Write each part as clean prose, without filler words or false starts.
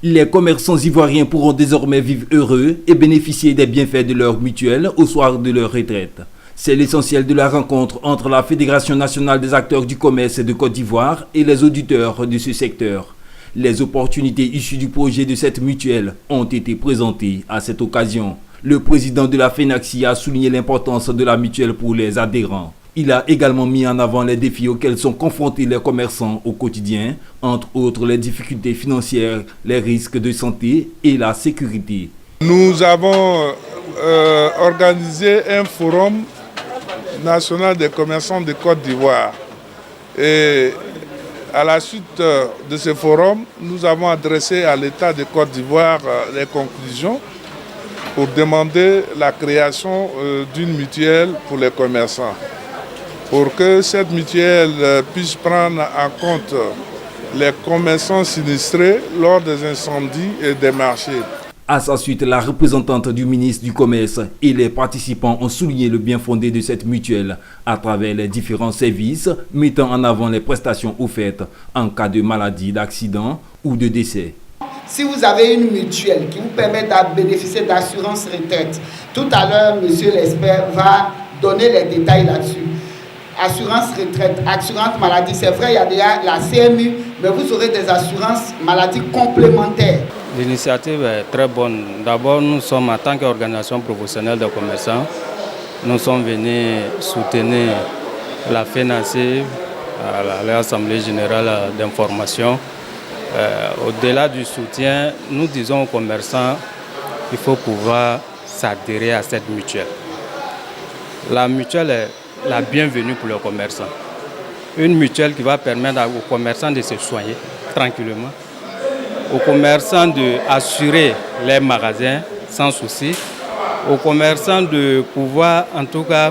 Les commerçants ivoiriens pourront désormais vivre heureux et bénéficier des bienfaits de leur mutuelle au soir de leur retraite. C'est l'essentiel de la rencontre entre la Fédération nationale des acteurs du commerce de Côte d'Ivoire et les auditeurs de ce secteur. Les opportunités issues du projet de cette mutuelle ont été présentées à cette occasion. Le président de la FENACSI a souligné l'importance de la mutuelle pour les adhérents. Il a également mis en avant les défis auxquels sont confrontés les commerçants au quotidien, entre autres les difficultés financières, les risques de santé et la sécurité. Nous avons organisé un forum national des commerçants de Côte d'Ivoire. Et à la suite de ce forum, nous avons adressé à l'État de Côte d'Ivoire les conclusions pour demander la création d'une mutuelle pour les commerçants. Pour que cette mutuelle puisse prendre en compte les commerçants sinistrés lors des incendies et des marchés. À sa suite, la représentante du ministre du Commerce et les participants ont souligné le bien fondé de cette mutuelle à travers les différents services, mettant en avant les prestations offertes en cas de maladie, d'accident ou de décès. Si vous avez une mutuelle qui vous permet de bénéficier d'assurance retraite, tout à l'heure, monsieur l'expert va donner les détails là-dessus. Assurance retraite, assurance maladie, c'est vrai, il y a déjà la CMU, mais vous aurez des assurances maladie complémentaires. L'initiative est très bonne. D'abord, nous sommes en tant qu'organisation professionnelle de commerçants, nous sommes venus soutenir la FENACSI à l'Assemblée générale d'information. Au-delà du soutien, nous disons aux commerçants qu'il faut pouvoir s'adhérer à cette mutuelle. La mutuelle est la bienvenue pour les commerçants. Une mutuelle qui va permettre aux commerçants de se soigner tranquillement, aux commerçants d'assurer les magasins sans souci, aux commerçants de pouvoir en tout cas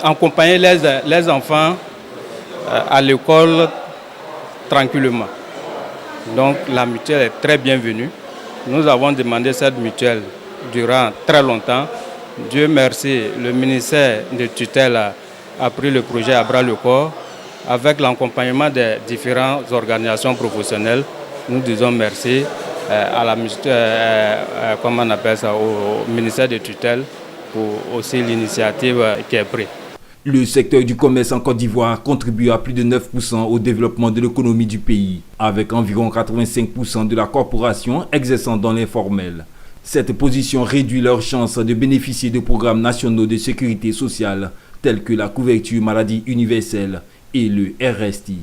accompagner les enfants à l'école tranquillement. Donc la mutuelle est très bienvenue. Nous avons demandé cette mutuelle durant très longtemps. Dieu merci, le ministère de tutelle a pris le projet à bras le corps. Avec l'accompagnement des différentes organisations professionnelles, nous disons merci au ministère de tutelle pour aussi l'initiative qui est prise. Le secteur du commerce en Côte d'Ivoire contribue à plus de 9% au développement de l'économie du pays, avec environ 85% de la corporation exerçant dans l'informel. Cette position réduit leurs chances de bénéficier de programmes nationaux de sécurité sociale tels que la couverture maladie universelle et le RSI.